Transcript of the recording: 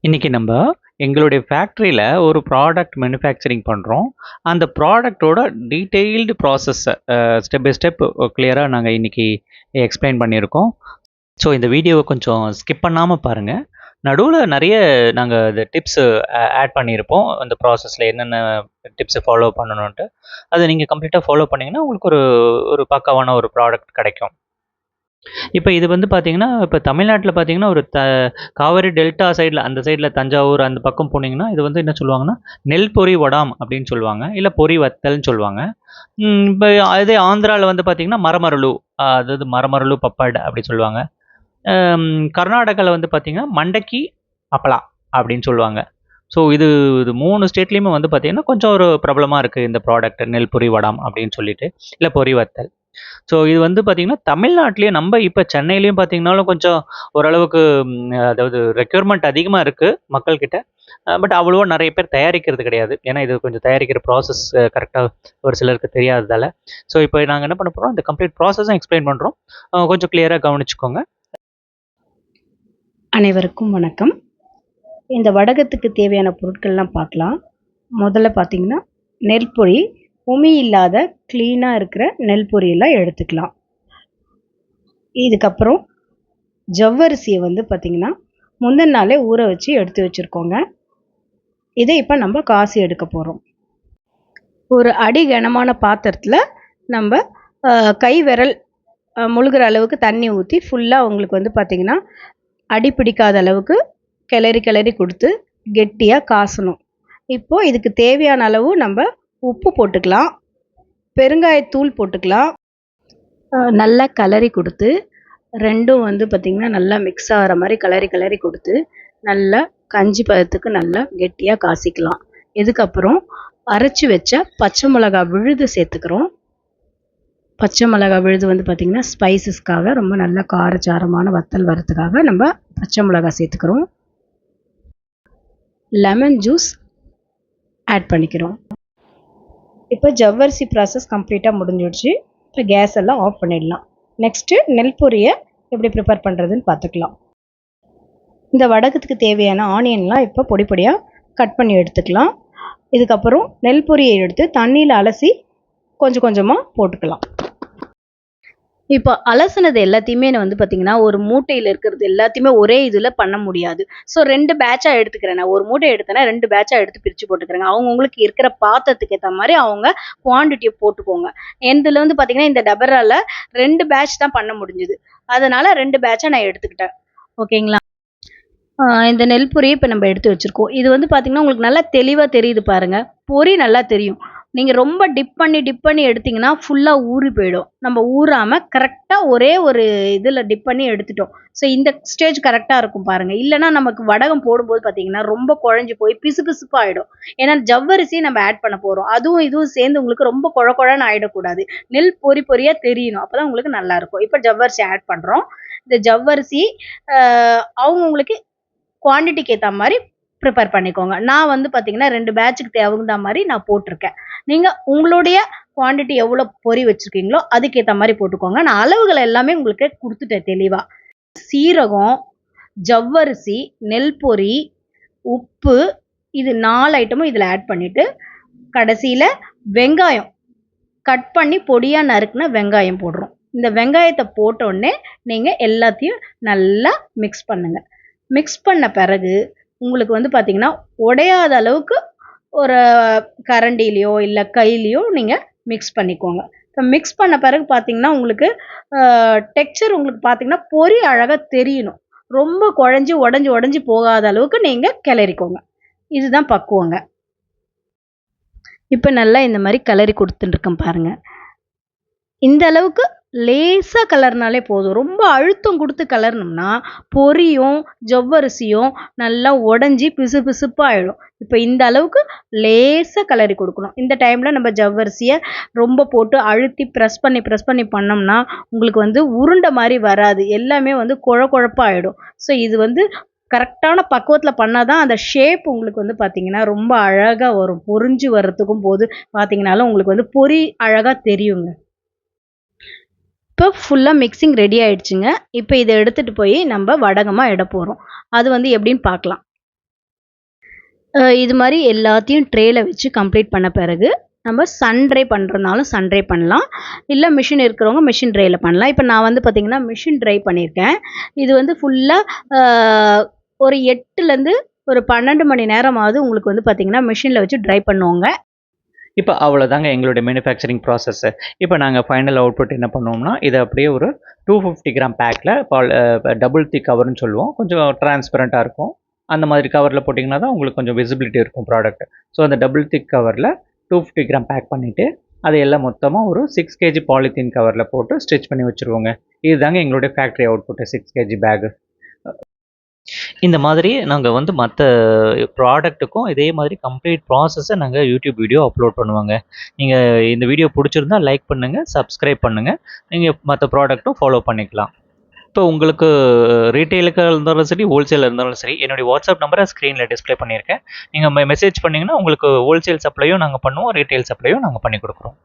இன்னைக்கு நம்ம எங்களுடைய ஃபேக்ட்ரியில் ஒரு ப்ராடக்ட் மேனுஃபேக்சரிங் பண்ணுறோம். அந்த ப்ராடக்ட்டோட டீட்டெயில்டு ப்ராசஸ்ஸை ஸ்டெப் பை ஸ்டெப் கிளியராக நாங்கள் இன்னைக்கு எக்ஸ்பிளைன் பண்ணியிருக்கோம். ஸோ இந்த வீடியோவை கொஞ்சம் ஸ்கிப் பண்ணாமல் பாருங்கள். நடுவில் நிறைய நாங்கள் இந்த டிப்ஸு ஆட் பண்ணியிருப்போம். அந்த ப்ராசஸில் என்னென்ன டிப்ஸை ஃபாலோ பண்ணணுன்ட்டு அதை நீங்கள் கம்ப்ளீட்டாக ஃபாலோ பண்ணிங்கன்னா உங்களுக்கு ஒரு ஒரு பக்காவான ஒரு ப்ராடக்ட் கிடைக்கும். இப்போ இது வந்து பார்த்தீங்கன்னா, இப்போ தமிழ்நாட்டில பார்த்தீங்கன்னா, ஒரு காவேரி டெல்டா சைடில அந்த சைடில தஞ்சாவூர் அந்த பக்கம் போனீங்கன்னா, இது வந்து என்ன சொல்லுவாங்கன்னா, நெல் பொரி வடாம் அப்படின்னு சொல்லுவாங்க. இல்ல பொரி வத்தல்ன்னு சொல்லுவாங்க. இப்போ அதே ஆந்திரால வந்து பார்த்தீங்கன்னா, மரமரலு அதாவது மரமரலு பப்பட் அப்படி சொல்லுவாங்க. கர்நாடகால வந்து பார்த்தீங்கன்னா, மண்டக்கி அப்பளா அப்படின்னு சொல்லுவாங்க. ஸோ இது 3 ஸ்டேட்லயுமே வந்து பார்த்தீங்கன்னா, கொஞ்சம் ஒரு பிரபலமா இருக்கு இந்த ப்ராடக்ட் நெல் பொரி வடாம் அப்படின்னு சொல்லிட்டு, இல்ல பொரி வத்தல். ஸோ இது வந்து பார்த்தீங்கன்னா, தமிழ்நாட்டிலேயே நம்ம இப்போ சென்னையிலயும் பார்த்தீங்கன்னாலும் கொஞ்சம் ஓரளவுக்கு அதாவது ரெக்யர்மெண்ட் அதிகமா இருக்கு மக்கள்கிட்ட. பட் அவ்வளவா நிறைய பேர் தயாரிக்கிறது கிடையாது. ஏன்னா இது கொஞ்சம் தயாரிக்கிற ப்ராசஸ் கரெக்ட்டா ஒரு சிலருக்கு தெரியாததால. ஸோ இப்போ நாங்க என்ன பண்ண போறோம், இந்த கம்ப்ளீட் ப்ராசஸும் எக்ஸ்பிளைன் பண்றோம். கொஞ்சம் கிளியரா கவனிச்சுக்கோங்க. அனைவருக்கும் வணக்கம். இந்த வடகத்துக்கு தேவையான பொருட்கள்லாம் பார்க்கலாம். முதல்ல பார்த்தீங்கன்னா, நெல் பொரி. உமி இல்லாத க்ளீனாக இருக்கிற நெல் பொரியெல்லாம் எடுத்துக்கலாம். இதுக்கப்புறம் ஜவ்வரிசியை வந்து பார்த்திங்கன்னா, முந்தின நாளே ஊற வச்சு எடுத்து வச்சுருக்கோங்க. இதை இப்போ நம்ம காசி எடுக்க போகிறோம். ஒரு அடி கனமான பாத்திரத்தில் நம்ம கை விரல் முழுகிற அளவுக்கு தண்ணி ஊற்றி ஃபுல்லாக உங்களுக்கு வந்து பார்த்திங்கன்னா, அடி பிடிக்காத அளவுக்கு கிளறி கொடுத்து கெட்டியாக காசணும். இப்போது இதுக்கு தேவையான அளவு நம்ம உப்பு போட்டுக்கலாம், பெருங்காயத்தூள் போட்டுக்கலாம். நல்லா கிளறி கொடுத்து ரெண்டும் வந்து பார்த்திங்கன்னா நல்லா மிக்ஸ் ஆகிற மாதிரி கிளறி கொடுத்து நல்லா கஞ்சி பதத்துக்கு நல்லா கெட்டியாக காசிக்கலாம். இதுக்கப்புறம் அரைச்சி வச்ச பச்சை மிளகா விழுது சேர்த்துக்கிறோம். பச்சை மிளகா விழுது வந்து பார்த்திங்கன்னா ஸ்பைசஸ்க்காக ரொம்ப நல்ல காரச்சாரமான வத்தல் வரத்துக்காக நம்ம பச்சை மிளகா சேர்த்துக்கிறோம். லெமன் ஜூஸ் ஆட் பண்ணிக்கிறோம். இப்போ ஜவ்வரிசி ப்ராசஸ் கம்ப்ளீட்டாக முடிஞ்சிடுச்சு. இப்போ கேஸ் எல்லாம் ஆஃப் பண்ணிடலாம். நெக்ஸ்ட்டு நெல் பொரியை எப்படி ப்ரிப்பேர் பண்ணுறதுன்னு பார்த்துக்கலாம். இந்த வடகத்துக்கு தேவையான ஆனியன்லாம் இப்போ பொடி பொடியாக கட் பண்ணி எடுத்துக்கலாம். இதுக்கப்புறம் நெல் பொரியை எடுத்து தண்ணியில் அலசி கொஞ்சம் கொஞ்சமாக போட்டுக்கலாம். இப்போ அலசினது எல்லாத்தையுமே நான் வந்து பார்த்தீங்கன்னா, ஒரு மூட்டையில் இருக்கிறது எல்லாத்தையுமே ஒரே இதில் பண்ண முடியாது. ஸோ 2 பேட்சாக எடுத்துக்கிறேன். நான் ஒரு மூட்டை எடுத்தேன்னா 2 பேட்சாக எடுத்து பிரித்து போட்டுக்கிறேங்க. அவங்கவுங்களுக்கு இருக்கிற பாத்திரத்துக்கு ஏற்ற மாதிரி அவங்க குவான்டிட்டியை போட்டுக்கோங்க. இதில் வந்து பார்த்தீங்கன்னா, இந்த டபரால 2 பேட்ச் தான் பண்ண முடிஞ்சுது. அதனால் 2 பேட்சாக நான் எடுத்துக்கிட்டேன். ஓகேங்களா? இந்த நெல் பொரியை இப்போ நம்ம எடுத்து வச்சுருக்கோம். இது வந்து பார்த்தீங்கன்னா, உங்களுக்கு நல்லா தெளிவாக தெரியுது பாருங்கள். பொரி நல்லா தெரியும். நீங்கள் ரொம்ப டிப் பண்ணி எடுத்தீங்கன்னா ஃபுல்லாக ஊறி போயிடும். நம்ம ஊறாமல் கரெக்டாக ஒரே ஒரு இதில் டிப் பண்ணி எடுத்துட்டோம். ஸோ இந்த ஸ்டேஜ் கரெக்டாக இருக்கும் பாருங்கள். இல்லைனா நமக்கு வடகம் போடும்போது பார்த்தீங்கன்னா ரொம்ப குழஞ்சி போய் பிசுப்பாகிடும். ஏன்னா ஜவ்வரிசி நம்ம ஆட் பண்ண போகிறோம். அதுவும் இதுவும் சேர்ந்து உங்களுக்கு ரொம்ப குழன்னு ஆகிடக்கூடாது. நெல் பொரியாக தெரியணும். அப்போ தான் உங்களுக்கு நல்லாயிருக்கும். இப்போ ஜவ்வரிசி ஆட் பண்ணுறோம். இந்த ஜவ்வரிசி அவங்கவுங்களுக்கு குவான்டிட்டிக்கு ஏற்ற மாதிரி ப்ரிப்பேர் பண்ணிக்கோங்க. நான் வந்து பார்த்தீங்கன்னா 2 பேட்சுக்கு தகுந்த மாதிரி நான் போட்டிருக்கேன். நீங்கள் உங்களுடைய குவான்டிட்டி எவ்வளோ பொரி வச்சுருக்கீங்களோ அதுக்கேற்ற மாதிரி போட்டுக்கோங்க. நான் அளவுகள் எல்லாமே உங்களுக்கு கொடுத்துட்டேன் தெளிவாக. சீரகம், ஜவ்வரிசி, நெல் பொரி, உப்பு, இது 4 ஐட்டமும் இதில் ஆட் பண்ணிவிட்டு கடைசியில் வெங்காயம் கட் பண்ணி பொடியாக நறுக்குன வெங்காயம் போடுறோம். இந்த வெங்காயத்தை போட்டோடனே நீங்கள் எல்லாத்தையும் நல்லா மிக்ஸ் பண்ணுங்கள். மிக்ஸ் பண்ண பிறகு உங்களுக்கு வந்து பார்த்தீங்கன்னா உடையாத அளவுக்கு ஒரு கரண்டிலையோ இல்லை கையிலையோ நீங்கள் மிக்ஸ் பண்ணிக்கோங்க. இப்போ மிக்ஸ் பண்ண பிறகு பார்த்தீங்கன்னா உங்களுக்கு டெக்ஸ்சர் உங்களுக்கு பார்த்தீங்கன்னா பொரி அழகாக தெரியணும். ரொம்ப குழஞ்சி உடஞ்சி போகாத அளவுக்கு நீங்கள் கிளறிக்கோங்க. இதுதான் பக்குவங்க. இப்போ நல்லா இந்த மாதிரி கிளறி கொடுத்துட்டுருக்கேன் பாருங்கள். இந்த அளவுக்கு லேசாக கலர்னாலே போதும். ரொம்ப அழுத்தம் கொடுத்து கலர்னோம்னா பொரியும் ஜவ்வரிசியும் நல்லா உடஞ்சி பிசுப்பாகிடும். இப்போ இந்த அளவுக்கு லேசாக கிளறி கொடுக்கணும். இந்த டைமில் நம்ம ஜவ்வரிசியை ரொம்ப போட்டு அழுத்தி ப்ரெஸ் பண்ணி பண்ணோம்னா உங்களுக்கு வந்து உருண்டை மாதிரி வராது. எல்லாமே வந்து குழப்பாகிடும். ஸோ இது வந்து கரெக்டான பக்குவத்தில் பண்ணால் தான் அந்த ஷேப் உங்களுக்கு வந்து பார்த்தீங்கன்னா ரொம்ப அழகாக வரும். பொரிஞ்சு வர்றதுக்கும் போது பார்த்தீங்கன்னாலும் உங்களுக்கு வந்து பொரி அழகாக தெரியுங்க. இப்போ ஃபுல்லாக மிக்சிங் ரெடி ஆயிடுச்சுங்க. இப்போ இதை எடுத்துகிட்டு போய் நம்ம வடகமாக இட போகிறோம். அது வந்து எப்படின்னு பார்க்கலாம். இது மாதிரி எல்லாத்தையும் ட்ரேயில் வச்சு கம்ப்ளீட் பண்ண பிறகு நம்ம சன் ட்ரை பண்ணுறதுனாலும் சன் ட்ரை பண்ணலாம், இல்லை மிஷின் இருக்கிறவங்க மிஷின் ட்ரையில் பண்ணலாம். இப்போ நான் வந்து பார்த்திங்கன்னா மிஷின் ட்ரை பண்ணியிருக்கேன். இது வந்து ஃபுல்லாக ஒரு 8லேருந்து ஒரு 12 மணி நேரமாவது உங்களுக்கு வந்து பார்த்திங்கன்னா மிஷினில் வச்சு ட்ரை பண்ணுவோங்க. இப்போ அவ்வளோதாங்க எங்களுடைய மேனுஃபேக்சரிங் ப்ராசஸ்ஸு. இப்போ நாங்கள் ஃபைனல் அவுட்புட் என்ன பண்ணுவோம்னா, இதை அப்படியே ஒரு 250 கிராம் பேக்கில் டபுள் திக் கவர்னு சொல்லுவோம். கொஞ்சம் டிரான்ஸ்பரண்ட்டாக இருக்கும். அந்த மாதிரி கவரில் போட்டிங்கன்னா தான் உங்களுக்கு கொஞ்சம் விசிபிலிட்டி இருக்கும் ப்ராடக்ட். ஸோ அந்த டபுள் திக் கவரில் 250 கிராம் பேக் பண்ணிவிட்டு அதை எல்லாம் மொத்தமாக ஒரு 6 கேஜி பாலித்தீன் கவரில் போட்டு ஸ்டிச் பண்ணி வச்சுருவோங்க. இதுதாங்க எங்களுடைய ஃபேக்ட்ரி அவுட்புட்டு 6 கேஜி பேகு. இந்த மாதிரி நாங்கள் வந்து மற்ற ப்ராடக்ட்டுக்கும் இதே மாதிரி கம்ப்ளீட் ப்ராசஸை நாங்கள் யூடியூப் வீடியோ அப்லோட் பண்ணுவாங்க. நீங்கள் இந்த வீடியோ பிடிச்சிருந்தா லைக் பண்ணுங்கள், சப்ஸ்கிரைப் பண்ணுங்கள். நீங்கள் மற்ற ப்ராடக்ட்டும் ஃபாலோ பண்ணிக்கலாம். இப்போ உங்களுக்கு ரீட்டெயிலுக்கு இருந்தாலும் சரி, ஹோல்சேலில் இருந்தாலும் சரி, என்னுடைய வாட்ஸ்அப் நம்பரை ஸ்க்ரீனில் டிஸ்ப்ளே பண்ணியிருக்கேன். நீங்கள் மெசேஜ் பண்ணிங்கன்னா உங்களுக்கு ஹோல்சேல் சப்ளையும் நாங்கள் பண்ணுவோம், ரீட்டெயில் சப்ளையும் நாங்கள் பண்ணி கொடுக்குறோம்.